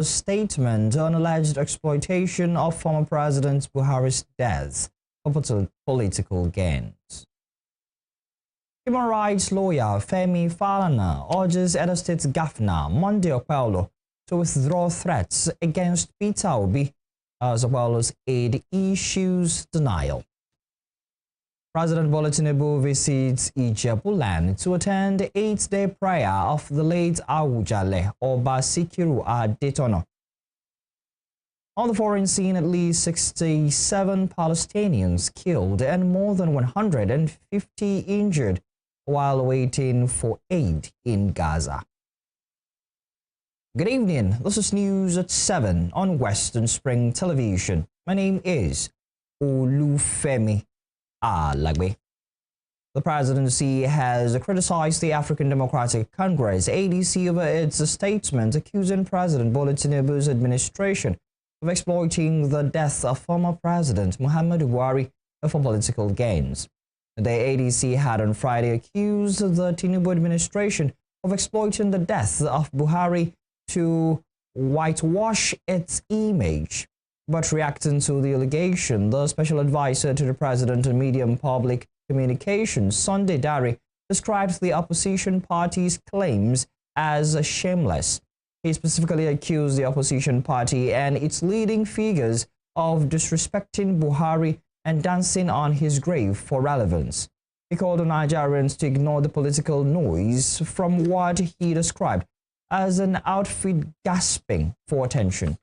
a statement on alleged exploitation of former President Buhari's death for political gains. Human rights lawyer Femi Falana urges Edo State Governor Monday Okpebholo to withdraw threats against Peter Obi as well as aid issues denial. President Bola Tinubu visits Ijebuland to attend the 8-day prayer of the late Awujale Oba Sikiru Adetono. On the foreign scene, at least 67 Palestinians killed and more than 150 injured while waiting for aid in Gaza. Good evening, this is News at 7 on Western Spring Television. My name is Olufemi Alagbe. The presidency has criticized the African Democratic Congress (ADC) over its statement accusing President Bola Tinubu's administration of exploiting the death of former President Muhammadu Buhari for political gains. The ADC had on Friday accused the Tinubu administration of exploiting the death of Buhari to whitewash its image. But reacting to the allegation, the special advisor to the president on media and public communications, Sunday Dare, described the opposition party's claims as shameless. He specifically accused the opposition party and its leading figures of disrespecting Buhari and dancing on his grave for relevance. He called on Nigerians to ignore the political noise from what he described as an outfit gasping for attention.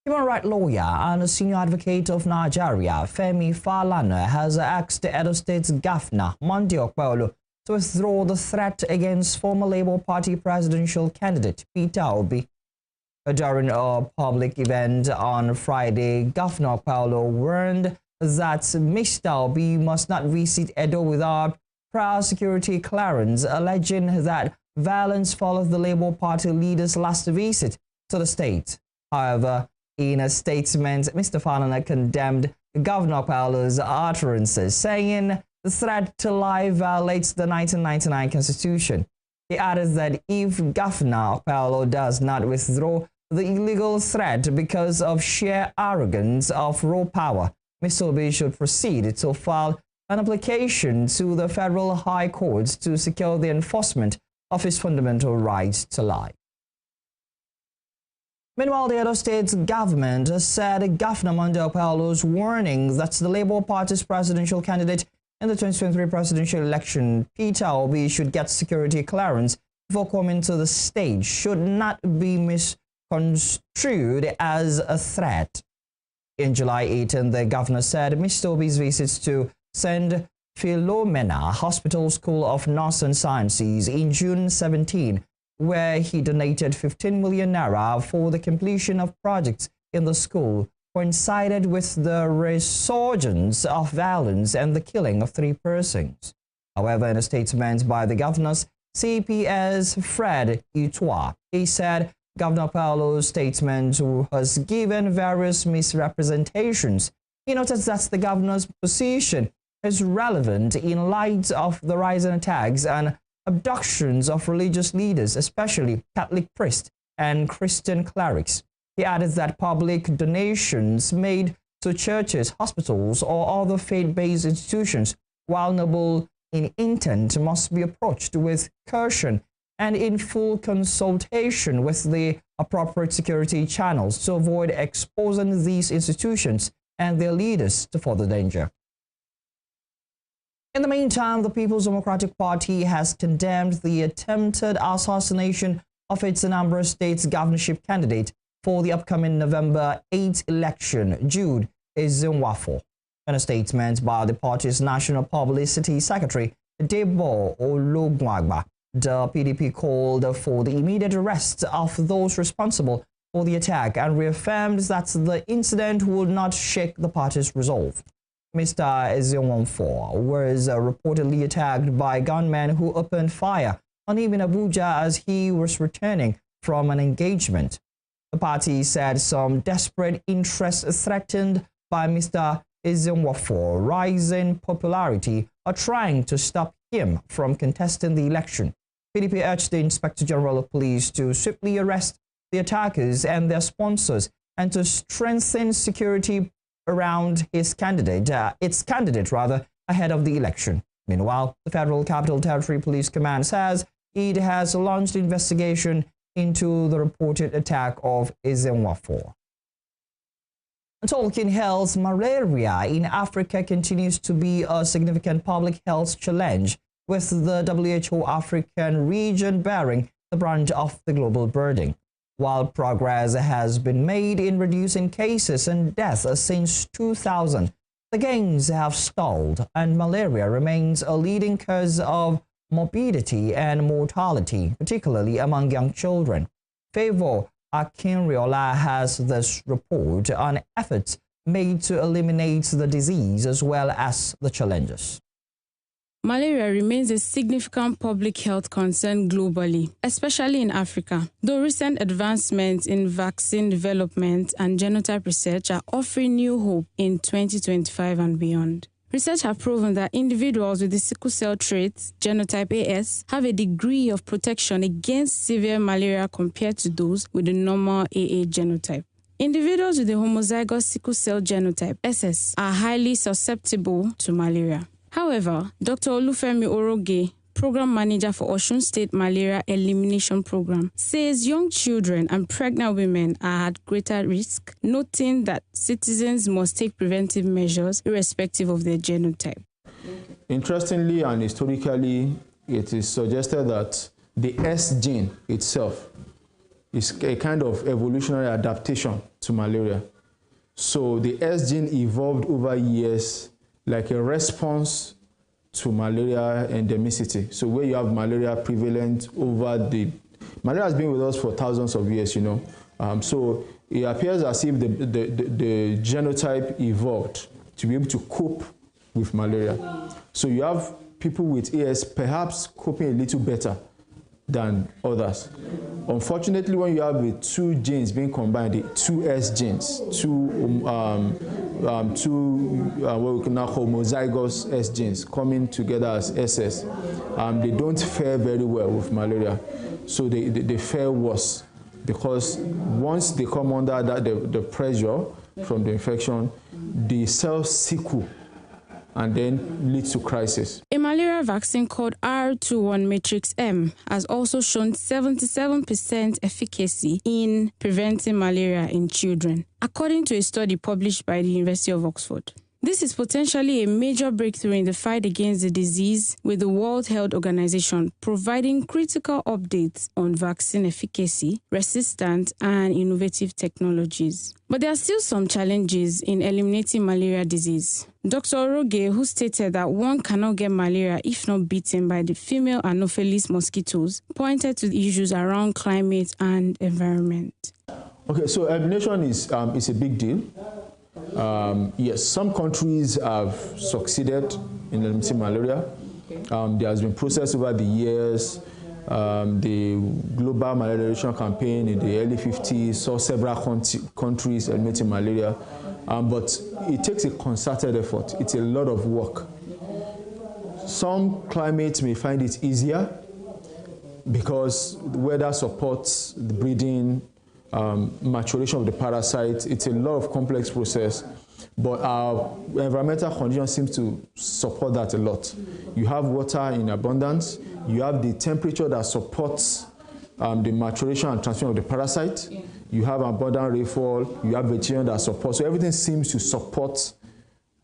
Human rights lawyer and a senior advocate of Nigeria, Femi Falana, has asked the Edo State Governor Monday Okpebholo to withdraw the threat against former Labour Party presidential candidate Peter Obi. During a public event on Friday, Governor Okpebholo warned that Mr. Obi must not visit Edo without prior security clearance, alleging that violence followed the Labour Party leader's last visit to the state. However, in a statement, Mr. Falana condemned Governor Okpebholo's utterances, saying the threat to life violates the 1999 Constitution. He added that if Governor Okpebholo does not withdraw the illegal threat because of sheer arrogance of raw power, Mr. Obi should proceed to file an application to the Federal High Court to secure the enforcement of his fundamental right to life. Meanwhile, the Edo State government has said Governor Monday Okpebholo's warning that the Labour Party's presidential candidate in the 2023 presidential election, Peter Obi, should get security clearance before coming to the stage should not be misconstrued as a threat. In July 18, the governor said Mr. Obi's visits to St. Philomena Hospital School of Nursing Sciences in June 17, where he donated 15 million naira for the completion of projects in the school, coincided with the resurgence of violence and the killing of 3 persons. However, in a statement by the governor's CPS Fred Itua, he said Governor Okpebholo's statement has given various misrepresentations. He noted that the governor's position is relevant in light of the rising attacks and abductions of religious leaders, especially Catholic priests and Christian clerics. He added that public donations made to churches, hospitals, or other faith-based institutions, while noble in intent, must be approached with caution and in full consultation with the appropriate security channels to avoid exposing these institutions and their leaders to further danger. In the meantime, the People's Democratic Party has condemned the attempted assassination of its Anambra State's governorship candidate for the upcoming November 8 election, Jude Ezenwafo. In a statement by the party's National Publicity Secretary, Debo Ologwagba, the PDP called for the immediate arrest of those responsible for the attack and reaffirmed that the incident would not shake the party's resolve. Mr. Ezenwafo was reportedly attacked by gunmen who opened fire on him in Abuja as he was returning from an engagement. The party said some desperate interests threatened by Mr. Ezenwafo rising popularity are trying to stop him from contesting the election. PDP urged the Inspector General of Police to swiftly arrest the attackers and their sponsors and to strengthen security around its candidate ahead of the election. Meanwhile, the Federal Capital Territory Police Command says it has launched investigation into the reported attack of Ezenwafo. Talking health, malaria in Africa continues to be a significant public health challenge, with the WHO African region bearing the brunt of the global burden. While progress has been made in reducing cases and deaths since 2000, the gains have stalled, and malaria remains a leading cause of morbidity and mortality, particularly among young children. Favor Akinriola has this report on efforts made to eliminate the disease as well as the challenges. Malaria remains a significant public health concern globally, especially in Africa, though recent advancements in vaccine development and genotype research are offering new hope in 2025 and beyond. Research have proven that individuals with the sickle cell trait, genotype AS, have a degree of protection against severe malaria compared to those with the normal AA genotype. Individuals with the homozygous sickle cell genotype SS are highly susceptible to malaria. However, Dr. Olufemi Oroge, Program Manager for Osun State Malaria Elimination Program, says young children and pregnant women are at greater risk, noting that citizens must take preventive measures irrespective of their genotype. Interestingly and historically, it is suggested that the S gene itself is a kind of evolutionary adaptation to malaria. So the S gene evolved over years like a response to malaria endemicity. So where you have malaria prevalent malaria has been with us for thousands of years, you know. So it appears as if the genotype evolved to be able to cope with malaria. So you have people with AS perhaps coping a little better than others. Unfortunately, when you have the two genes being combined, the two S genes, what we can now call homozygous S genes coming together as SS, they don't fare very well with malaria. So they fare worse, because once they come under the pressure from the infection, the cells sickle and then leads to crisis. A malaria vaccine called R21 Matrix M has also shown 77% efficacy in preventing malaria in children, according to a study published by the University of Oxford. This is potentially a major breakthrough in the fight against the disease, with the World Health Organization providing critical updates on vaccine efficacy, resistance, and innovative technologies. But there are still some challenges in eliminating malaria disease. Dr. Oroge, who stated that one cannot get malaria if not bitten by the female Anopheles mosquitoes, pointed to the issues around climate and environment. Okay, so elimination is a big deal. Yes, some countries have succeeded in eliminating malaria. There has been process over the years. The global malaria eradication campaign in the early 50s saw several countries eliminating malaria. But it takes a concerted effort. It's a lot of work. Some climates may find it easier because the weather supports the breeding, maturation of the parasite. It's a lot of complex process, but our environmental conditions seem to support that a lot. You have water in abundance. You have the temperature that supports the maturation and transmission of the parasite. You have abundant rainfall. You have vegetation that supports. So everything seems to support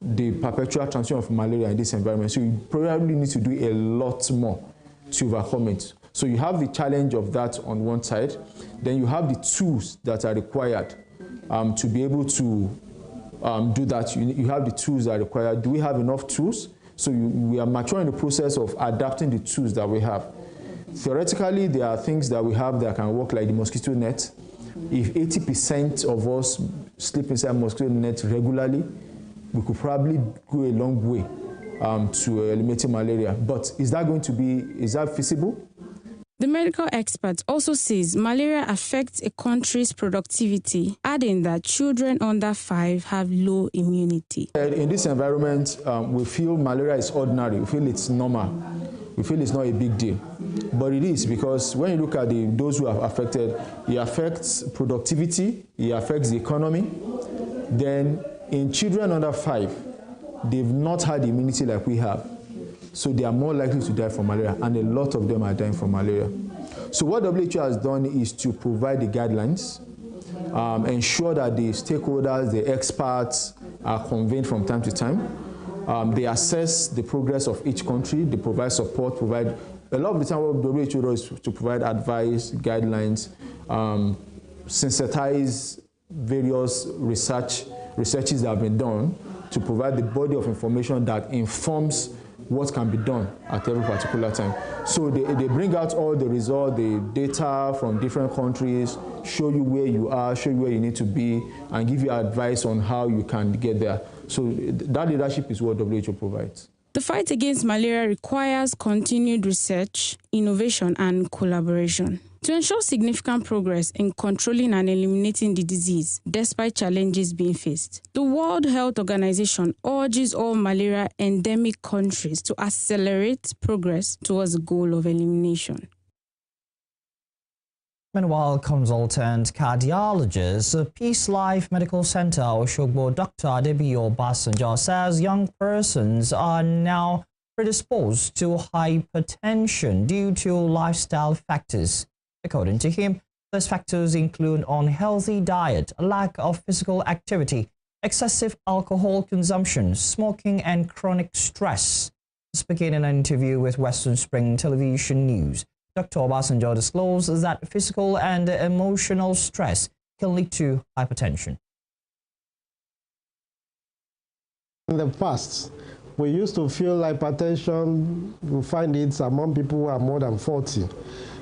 the perpetual transmission of malaria in this environment. So you probably need to do a lot more to overcome it. So you have the challenge of that on one side. Then you have the tools that are required to be able to do that. You have the tools that are required. Do we have enough tools? So we are maturing the process of adapting the tools that we have. Theoretically, there are things that we have that can work, like the mosquito net. If 80% of us sleep inside mosquito net regularly, we could probably go a long way to eliminating malaria. But is that feasible? The medical expert also says malaria affects a country's productivity, adding that children under 5 have low immunity. In this environment, we feel malaria is ordinary. We feel it's normal. we feel it's not a big deal. But it is, because when you look at those who are affected, it affects productivity, it affects the economy. Then in children under 5, they've not had immunity like we have. So they are more likely to die from malaria, and a lot of them are dying from malaria. So what WHO has done is to provide the guidelines, ensure that the stakeholders, the experts are convened from time to time. They assess the progress of each country, they provide support, a lot of the time what WHO does is to provide advice, guidelines, sensitize various researches that have been done to provide the body of information that informs what can be done at every particular time. So they bring out all the results, the data from different countries, show you where you are, show you where you need to be, and give you advice on how you can get there. So that leadership is what WHO provides. The fight against malaria requires continued research, innovation, and collaboration. To ensure significant progress in controlling and eliminating the disease, despite challenges being faced, the World Health Organization urges all malaria endemic countries to accelerate progress towards the goal of elimination. Meanwhile, consultant cardiologist at Peace Life Medical Center, Oshogbo, Dr. Adebiyo Obasanjo, says young persons are now predisposed to hypertension due to lifestyle factors. According to him, those factors include unhealthy diet, lack of physical activity, excessive alcohol consumption, smoking, and chronic stress. Speaking in an interview with Western Spring Television News, Dr. Obasanjo disclosed that physical and emotional stress can lead to hypertension. In the past, we used to feel hypertension, we find it among people who are more than 40.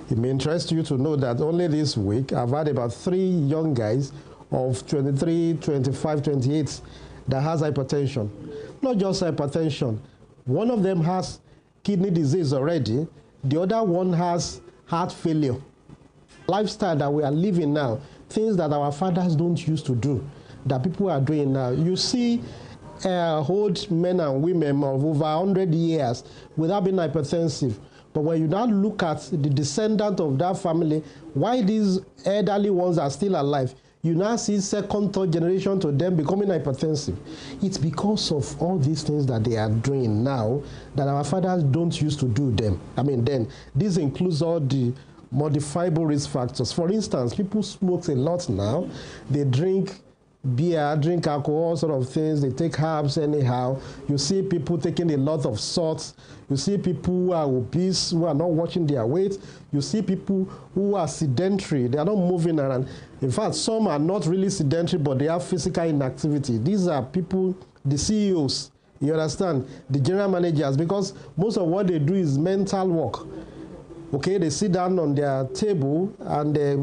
It may interest you to know that only this week, I've had about 3 young guys of 23, 25, 28 that has hypertension. Not just hypertension. One of them has kidney disease already. The other one has heart failure. Lifestyle that we are living now, things that our fathers don't used to do, that people are doing now. You see old men and women of over 100 years without being hypertensive. But when you now look at the descendant of that family, why these elderly ones are still alive, you now see second, third generation to them becoming hypertensive. It's because of all these things that they are doing now that our fathers don't used to do them. I mean, then this includes all the modifiable risk factors. For instance, people smoke a lot now. They drink beer, drink alcohol, sort of things. They take herbs anyhow. You see people taking a lot of salt. You see people who are obese, who are not watching their weight. You see people who are sedentary. They are not moving around. In fact, some are not really sedentary, but they have physical inactivity. These are people, the CEOs, you understand, the general managers, because most of what they do is mental work. Okay, they sit down on their table and they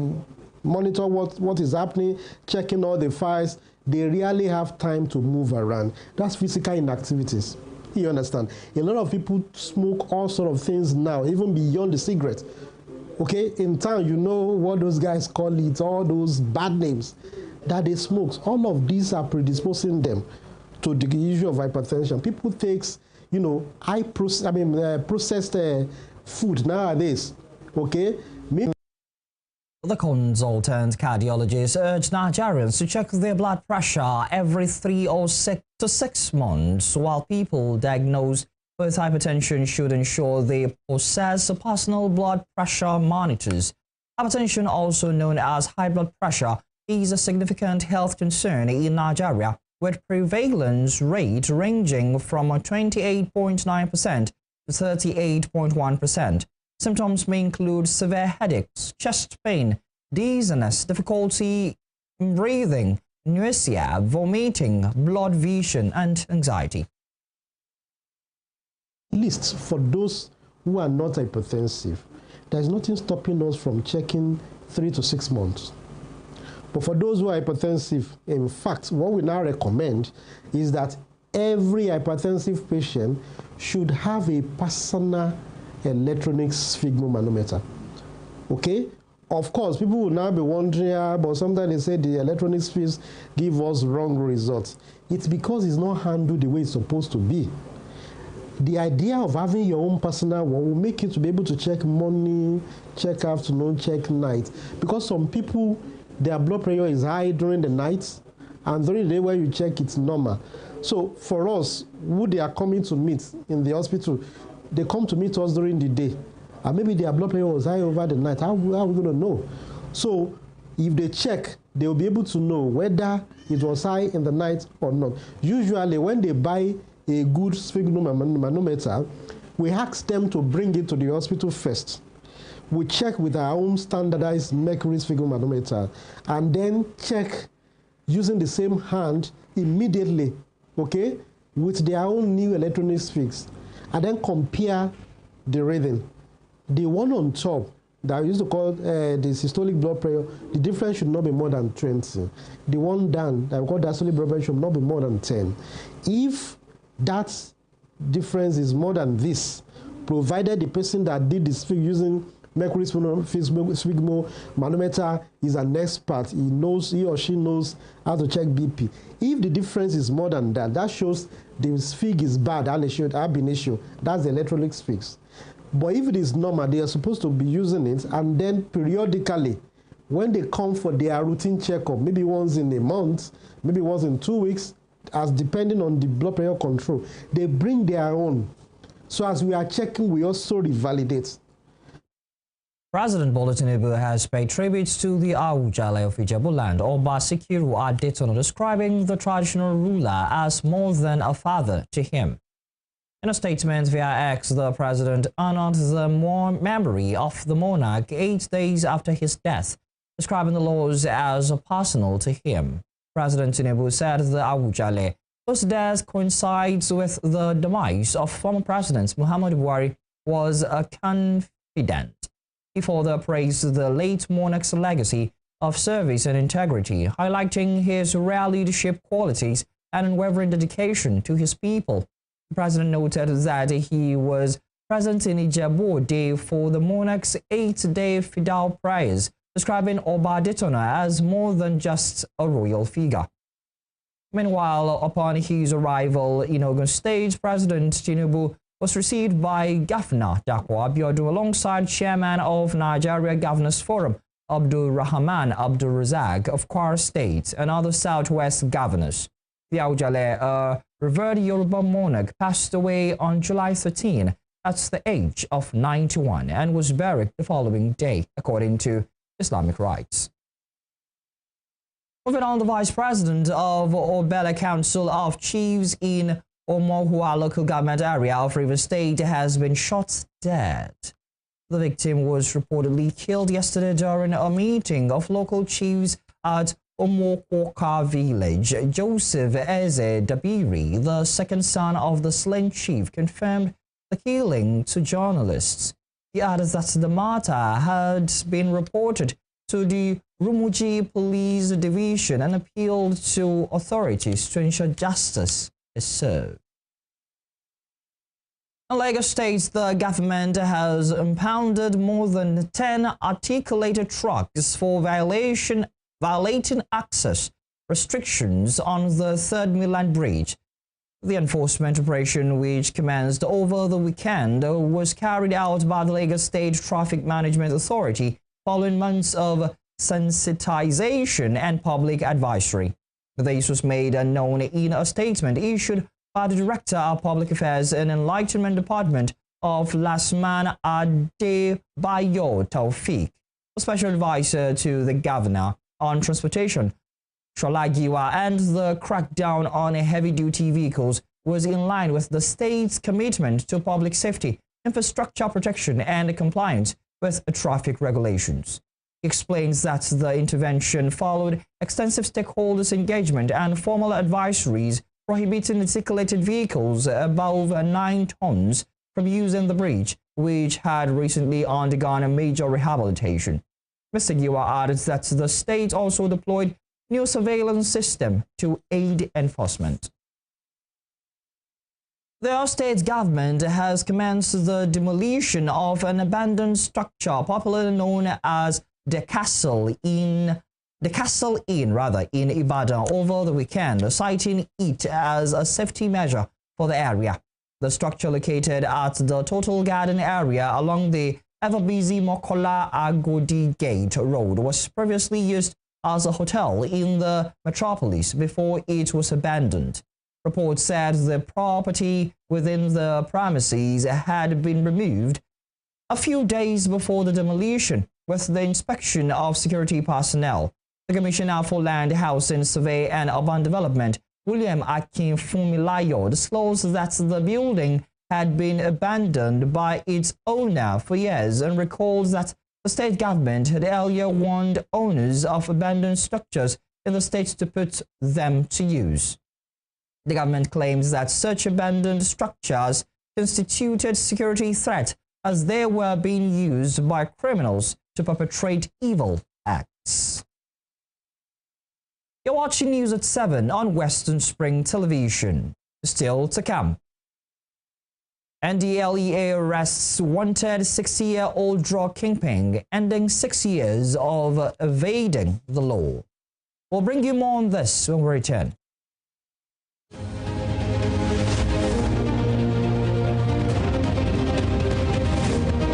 monitor what is happening, checking all the files. They rarely have time to move around. That's physical inactivities. You understand? A lot of people smoke all sort of things now, even beyond the cigarette. Okay, in town, you know what those guys call it, all those bad names that they smoke. All of these are predisposing them to the issue of hypertension. People take, you know, processed food nowadays. Okay. The consultant cardiologist urged Nigerians to check their blood pressure every 3 or 6 to 6 months, while people diagnosed with hypertension should ensure they possess personal blood pressure monitors. Hypertension, also known as high blood pressure, is a significant health concern in Nigeria, with prevalence rate ranging from 28.9% to 38.1%. Symptoms may include severe headaches, chest pain, dizziness, difficulty in breathing, nausea, vomiting, blood vision, and anxiety. At least for those who are not hypertensive, there's nothing stopping us from checking 3 to 6 months. But for those who are hypertensive, in fact, what we now recommend is that every hypertensive patient should have a personal electronic sphygmomanometer. Okay? Of course, people will now be wondering, but sometimes they say the electronic sphigs give us wrong results. It's because it's not handled the way it's supposed to be. The idea of having your own personal one will make you to be able to check morning, check afternoon, check night. Because some people, their blood pressure is high during the night, and during the day when you check, it's normal. So for us, who they are coming to meet in the hospital, they come to meet us during the day. And maybe their blood pressure was high over the night. How are we going to know? So if they check, they will be able to know whether it was high in the night or not. Usually when they buy a good sphygmomanometer, we ask them to bring it to the hospital first. We check with our own standardized mercury sphygmomanometer and then check using the same hand immediately, okay, with their own new electronic sphigs, and then compare the reading. The one on top that we used to call the systolic blood pressure, the difference should not be more than 20. The one down that we call diastolic blood pressure should not be more than 10. If that difference is more than this, provided the person that did this using mercury sphygmomanometer is an expert, he or she knows how to check BP. If the difference is more than that, that shows the sphig is bad and it should have been issued. That's the electronic sphig. But if it is normal, they are supposed to be using it, and then periodically, when they come for their routine checkup, maybe once in a month, maybe once in 2 weeks, as depending on the blood pressure control, they bring their own. So as we are checking, we also revalidate. President Bola Tinubu has paid tributes to the Awujale of Ijebuland, Oba Sikiru Adetono, describing the traditional ruler as more than a father to him. In a statement via X, the president honored the memory of the monarch 8 days after his death, describing the laws as personal to him. President Tinubu said the Awujale, whose death coincides with the demise of former President Muhammadu Buhari, was a confidant. He further praised the late monarch's legacy of service and integrity, highlighting his rare leadership qualities and unwavering dedication to his people. The president noted that he was present in Ijebu for the monarch's 8-day fidal prayers, describing Oba Adetono as more than just a royal figure. Meanwhile, upon his arrival in Ogun State, President Tinubu was received by Governor Dapo Abiodun alongside Chairman of Nigeria Governors Forum, Abdul Rahman Abdul Razak of Kwara State, and other Southwest governors. The Awujale, a revered Yoruba monarch, passed away on July 13 at the age of 91 and was buried the following day, according to Islamic rites. Moving on, the Vice President of Obela Council of Chiefs in Omohua local government area of Rivers State has been shot dead. The victim was reportedly killed yesterday during a meeting of local chiefs at Omokoka village. Joseph Eze Dabiri, the second son of the slain chief, confirmed the killing to journalists. He added that the matter had been reported to the Rumuji Police Division and appealed to authorities to ensure justice is served. In Lagos State, the government has impounded more than 10 articulated trucks for violating access restrictions on the 3rd Mainland Bridge. The enforcement operation, which commenced over the weekend, was carried out by the Lagos State Traffic Management Authority following months of sensitization and public advisory. This was made known in a statement issued by the Director of Public Affairs and Enlightenment Department of Lasman Adebayo Taufik, a special advisor to the Governor on Transportation, Sholagiwa, and the crackdown on heavy-duty vehicles was in line with the state's commitment to public safety, infrastructure protection, and compliance with traffic regulations. He explains that the intervention followed extensive stakeholders' engagement and formal advisories prohibiting articulated vehicles above 9 tons from using the bridge, which had recently undergone a major rehabilitation. Mr. Giwa added that the state also deployed new surveillance system to aid enforcement. The state government has commenced the demolition of an abandoned structure popularly known as the Castle Inn in Ibadan over the weekend, citing it as a safety measure for the area. The structure located at the Total Garden area along the ever-busy Mokola Agodi Gate Road was previously used as a hotel in the metropolis before it was abandoned. Reports said the property within the premises had been removed a few days before the demolition with the inspection of security personnel. The Commissioner for Land, Housing, Survey and Urban Development, William Akinfunmilayo, disclosed that the building had been abandoned by its owner for years and recalled that the state government had earlier warned owners of abandoned structures in the state to put them to use. The government claims that such abandoned structures constituted security threat as they were being used by criminals to perpetrate evil acts. You're watching News at 7 on Western Spring Television. Still to come. NDLEA arrests wanted 60-year-old drug kingpin, ending 6 years of evading the law. We'll bring you more on this when we return.